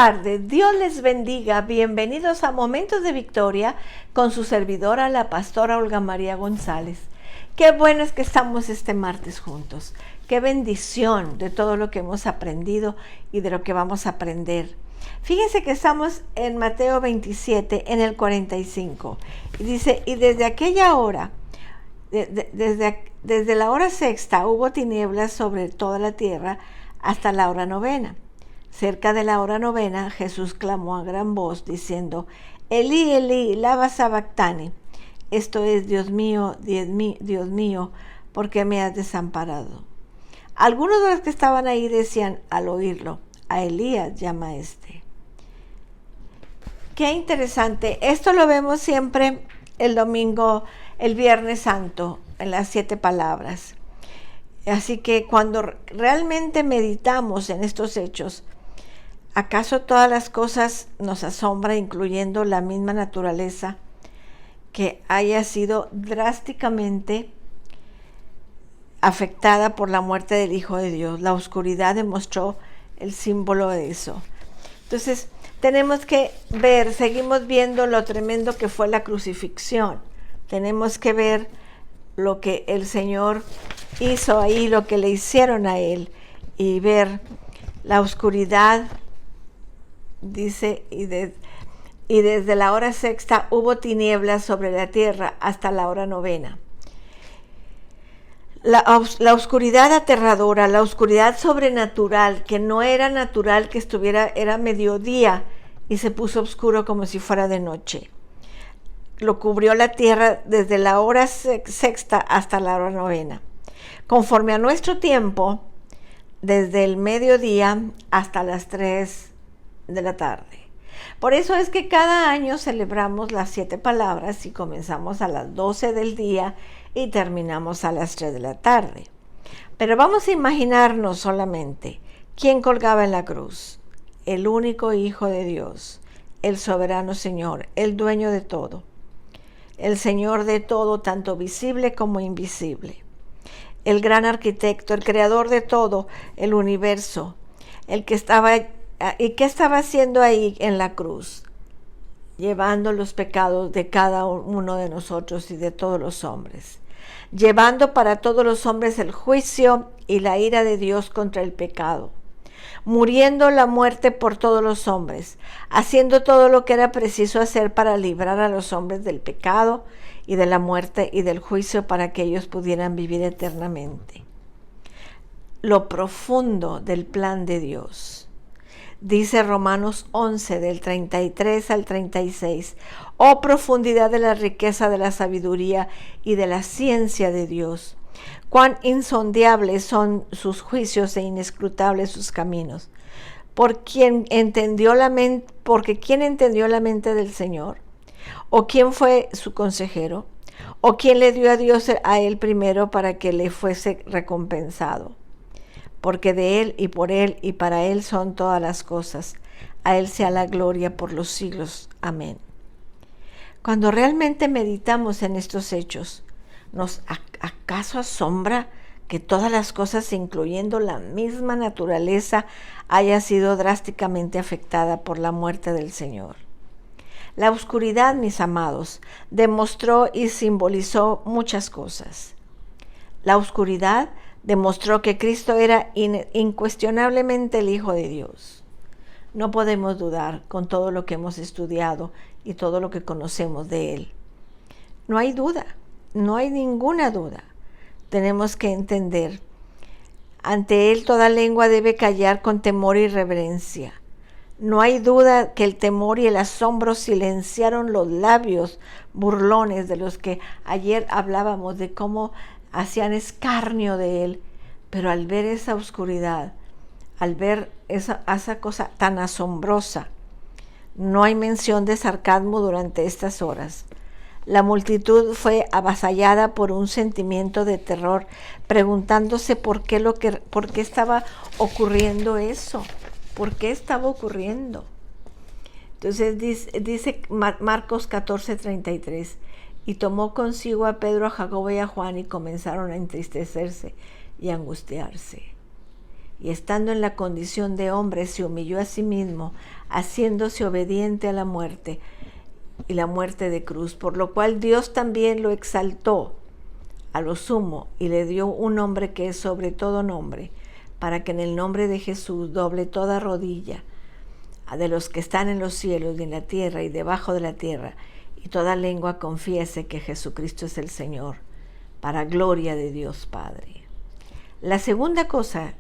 tardes, Dios les bendiga, bienvenidos a Momentos de Victoria con su servidora, la pastora Olga María González. Qué bueno es que estamos este martes juntos, qué bendición de todo lo que hemos aprendido y de lo que vamos a aprender. Fíjense que estamos en Mateo 27, en el 45, y dice, y desde aquella hora, desde la hora sexta hubo tinieblas sobre toda la tierra hasta la hora novena. Cerca de la hora novena, Jesús clamó a gran voz, diciendo, Elí, Elí, lama sabactani. Esto es, Dios mío, ¿por qué me has desamparado? Algunos de los que estaban ahí decían, al oírlo, a Elías llama este. Qué interesante. Esto lo vemos siempre el domingo, el Viernes Santo, en las 7 palabras. Así que cuando realmente meditamos en estos hechos, ¿acaso todas las cosas nos asombran, incluyendo la misma naturaleza que haya sido drásticamente afectada por la muerte del Hijo de Dios? La oscuridad demostró el símbolo de eso. Entonces, tenemos que ver, seguimos viendo lo tremendo que fue la crucifixión. Tenemos que ver lo que el Señor hizo ahí, lo que le hicieron a Él, y ver la oscuridad. Dice, y desde la hora sexta hubo tinieblas sobre la tierra hasta la hora novena. La oscuridad aterradora, la oscuridad sobrenatural, que no era natural que estuviera, era mediodía y se puso oscuro como si fuera de noche. Lo cubrió la tierra desde la hora sexta hasta la hora novena. Conforme a nuestro tiempo, desde el mediodía hasta las 3 de la tarde. Por eso es que cada año celebramos las 7 palabras y comenzamos a las 12 del día y terminamos a las 3 de la tarde. Pero vamos a imaginarnos solamente quién colgaba en la cruz. El único Hijo de Dios, el soberano Señor, el dueño de todo, el Señor de todo, tanto visible como invisible, el gran arquitecto, el creador de todo el universo, el que estaba. ¿Y qué estaba haciendo ahí en la cruz? Llevando los pecados de cada uno de nosotros y de todos los hombres. Llevando para todos los hombres el juicio y la ira de Dios contra el pecado. Muriendo la muerte por todos los hombres. Haciendo todo lo que era preciso hacer para librar a los hombres del pecado y de la muerte y del juicio para que ellos pudieran vivir eternamente. Lo profundo del plan de Dios. Dice Romanos 11, del 33 al 36, oh profundidad de la riqueza de la sabiduría y de la ciencia de Dios, cuán insondables son sus juicios e inescrutables sus caminos. Porque ¿quién entendió la mente del Señor? ¿O quién fue su consejero? ¿O quién le dio a Dios a él primero para que le fuese recompensado? Porque de Él y por Él y para Él son todas las cosas. A Él sea la gloria por los siglos. Amén. Cuando realmente meditamos en estos hechos, ¿nos acaso asombra que todas las cosas, incluyendo la misma naturaleza, haya sido drásticamente afectada por la muerte del Señor? La oscuridad, mis amados, demostró y simbolizó muchas cosas. La oscuridad demostró que Cristo era incuestionablemente el Hijo de Dios. No podemos dudar con todo lo que hemos estudiado y todo lo que conocemos de Él. No hay duda, no hay ninguna duda. Tenemos que entender, ante Él toda lengua debe callar con temor y reverencia. No hay duda que el temor y el asombro silenciaron los labios burlones de los que ayer hablábamos, de cómo hacían escarnio de Él, pero al ver esa oscuridad, al ver esa cosa tan asombrosa, no hay mención de sarcasmo durante estas horas. La multitud fue avasallada por un sentimiento de terror, preguntándose por qué estaba ocurriendo eso, por qué estaba ocurriendo. Entonces dice Marcos 14:33, y tomó consigo a Pedro, a Jacobo y a Juan, y comenzaron a entristecerse y a angustiarse. y estando en la condición de hombre se humilló a sí mismo, haciéndose obediente a la muerte y la muerte de cruz, por lo cual Dios también lo exaltó a lo sumo y le dio un nombre que es sobre todo nombre, para que en el nombre de Jesús doble toda rodilla de los que están en los cielos y en la tierra y debajo de la tierra, y toda lengua confiese que Jesucristo es el Señor, para gloria de Dios Padre. La segunda cosa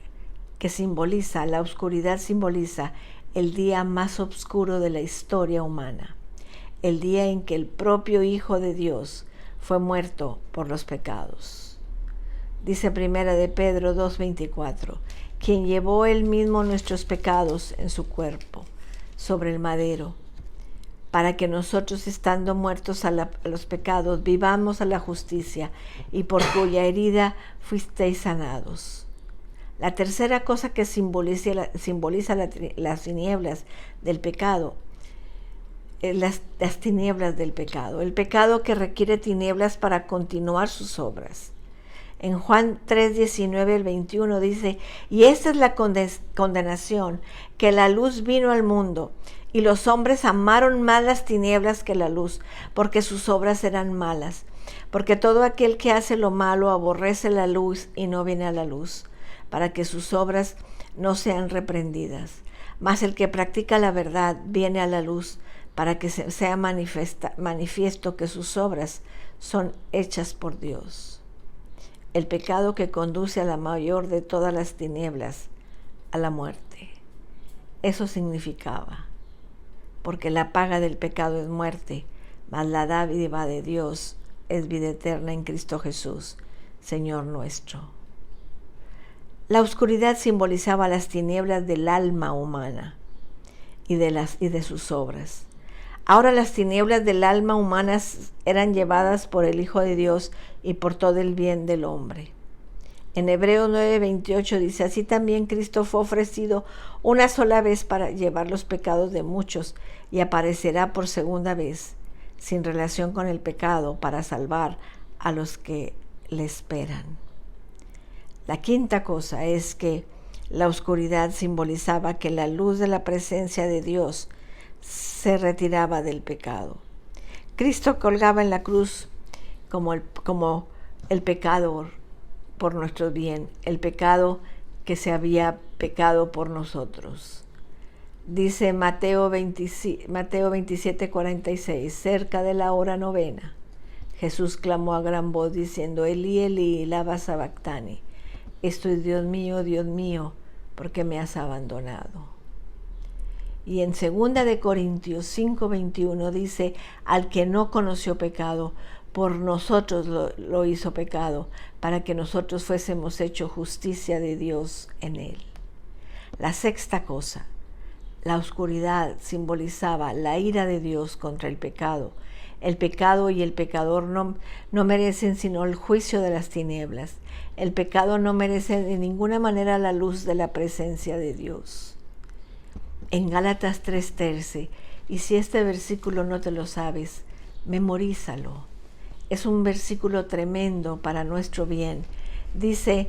que simboliza, la oscuridad simboliza el día más oscuro de la historia humana, el día en que el propio Hijo de Dios fue muerto por los pecados. Dice primera de Pedro 2:24, quien llevó él mismo nuestros pecados en su cuerpo sobre el madero, para que nosotros, estando muertos a los pecados, vivamos a la justicia, y por cuya herida fuisteis sanados. La tercera cosa que simboliza las tinieblas del pecado, las tinieblas del pecado, el pecado que requiere tinieblas para continuar sus obras. En Juan 3:19 al 21 dice, y esta es la condenación, que la luz vino al mundo, y los hombres amaron más las tinieblas que la luz, porque sus obras eran malas. Porque todo aquel que hace lo malo aborrece la luz y no viene a la luz, para que sus obras no sean reprendidas. Mas el que practica la verdad viene a la luz, para que sea manifiesto que sus obras son hechas por Dios. El pecado que conduce a la mayor de todas las tinieblas, a la muerte. Eso significaba, porque la paga del pecado es muerte, mas la dádiva de Dios es vida eterna en Cristo Jesús, Señor nuestro. La oscuridad simbolizaba las tinieblas del alma humana y de sus obras. Ahora las tinieblas del alma humana eran llevadas por el Hijo de Dios y por todo el bien del hombre. En Hebreos 9:28 dice, así también Cristo fue ofrecido una sola vez para llevar los pecados de muchos y aparecerá por segunda vez, sin relación con el pecado, para salvar a los que le esperan. La quinta cosa es que la oscuridad simbolizaba que la luz de la presencia de Dios se retiraba del pecado. Cristo colgaba en la cruz como el pecador por nuestro bien, el pecado que se había pecado por nosotros. Dice Mateo 27:46, cerca de la hora novena, Jesús clamó a gran voz diciendo, Elí, Elí, lama sabactani, esto es Dios mío, ¿por qué me has abandonado? Y en 2 de Corintios 5:21 dice, al que no conoció pecado, por nosotros lo hizo pecado, para que nosotros fuésemos hecho justicia de Dios en él. La sexta cosa, la oscuridad simbolizaba la ira de Dios contra el pecado. El pecado y el pecador no merecen sino el juicio de las tinieblas. El pecado no merece de ninguna manera la luz de la presencia de Dios. En Gálatas 3:13, y si este versículo no te lo sabes, memorízalo. Es un versículo tremendo para nuestro bien. Dice,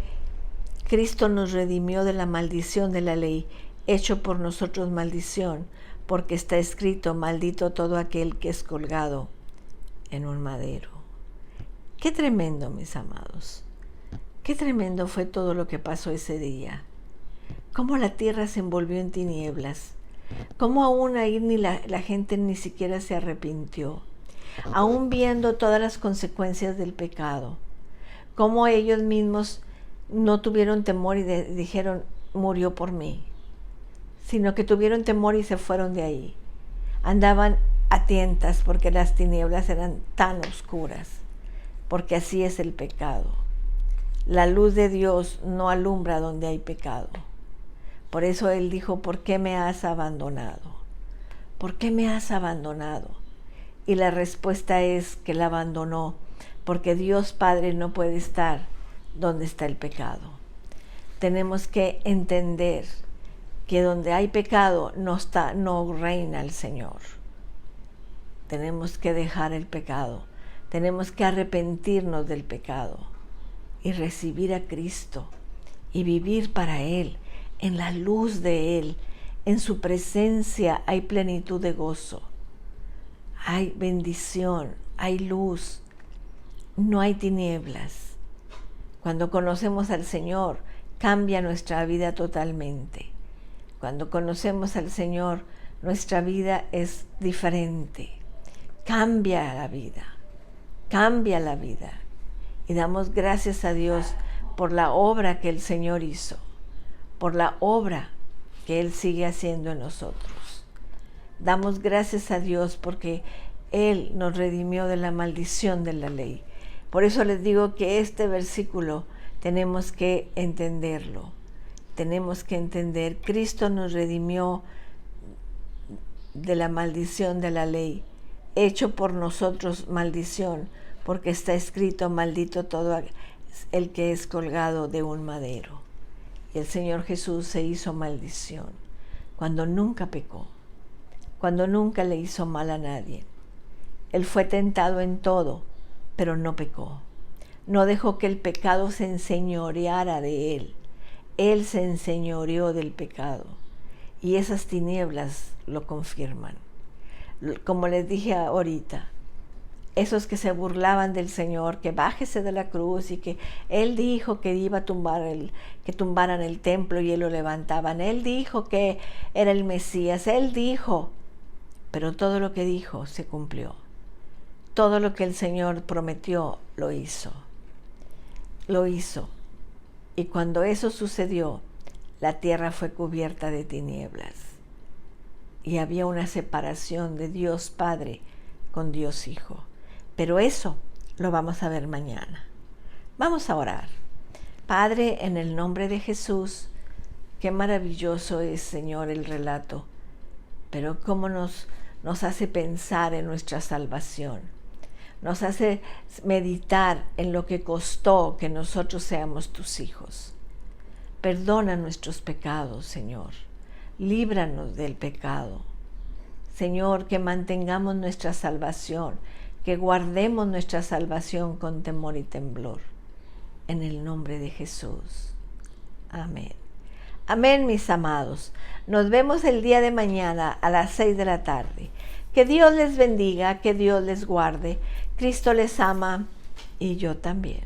Cristo nos redimió de la maldición de la ley, hecho por nosotros maldición, porque está escrito, maldito todo aquel que es colgado en un madero. Qué tremendo, mis amados. Qué tremendo fue todo lo que pasó ese día. Cómo la tierra se envolvió en tinieblas, cómo aún ahí la gente ni siquiera se arrepintió, aún viendo todas las consecuencias del pecado, cómo ellos mismos no tuvieron temor y dijeron, murió por mí, sino que tuvieron temor y se fueron de ahí. Andaban a tientas porque las tinieblas eran tan oscuras, porque así es el pecado. La luz de Dios no alumbra donde hay pecado. Por eso Él dijo, ¿por qué me has abandonado? ¿Por qué me has abandonado? Y la respuesta es que la abandonó, porque Dios Padre no puede estar donde está el pecado. Tenemos que entender que donde hay pecado no reina el Señor. Tenemos que dejar el pecado, tenemos que arrepentirnos del pecado y recibir a Cristo y vivir para Él. En la luz de Él, en su presencia hay plenitud de gozo, hay bendición, hay luz, no hay tinieblas. Cuando conocemos al Señor, cambia nuestra vida totalmente. Cuando conocemos al Señor, nuestra vida es diferente. Cambia la vida, cambia la vida. Y damos gracias a Dios por la obra que el Señor hizo, por la obra que Él sigue haciendo en nosotros. Damos gracias a Dios porque Él nos redimió de la maldición de la ley. Por eso les digo que este versículo tenemos que entenderlo. Tenemos que entender, Cristo nos redimió de la maldición de la ley, hecho por nosotros maldición, porque está escrito, maldito todo el que es colgado de un madero. Y el Señor Jesús se hizo maldición cuando nunca pecó, cuando nunca le hizo mal a nadie. Él fue tentado en todo, pero no pecó. No dejó que el pecado se enseñoreara de él. Él se enseñoreó del pecado. Y esas tinieblas lo confirman. Como les dije ahorita, esos que se burlaban del Señor, que bájese de la cruz y que Él dijo que iba a que tumbaran el templo y Él lo levantaban. Él dijo que era el Mesías. Él dijo, pero todo lo que dijo se cumplió. Todo lo que el Señor prometió lo hizo. Lo hizo. Y cuando eso sucedió, la tierra fue cubierta de tinieblas. Y había una separación de Dios Padre con Dios Hijo. Pero eso lo vamos a ver mañana. Vamos a orar. Padre, en el nombre de Jesús, qué maravilloso es, Señor, el relato. Pero cómo nos hace pensar en nuestra salvación. Nos hace meditar en lo que costó que nosotros seamos tus hijos. Perdona nuestros pecados, Señor. Líbranos del pecado. Señor, que mantengamos nuestra salvación, que guardemos nuestra salvación con temor y temblor. En el nombre de Jesús. Amén. Amén, mis amados. Nos vemos el día de mañana a las 6 de la tarde. Que Dios les bendiga, que Dios les guarde. Cristo les ama y yo también.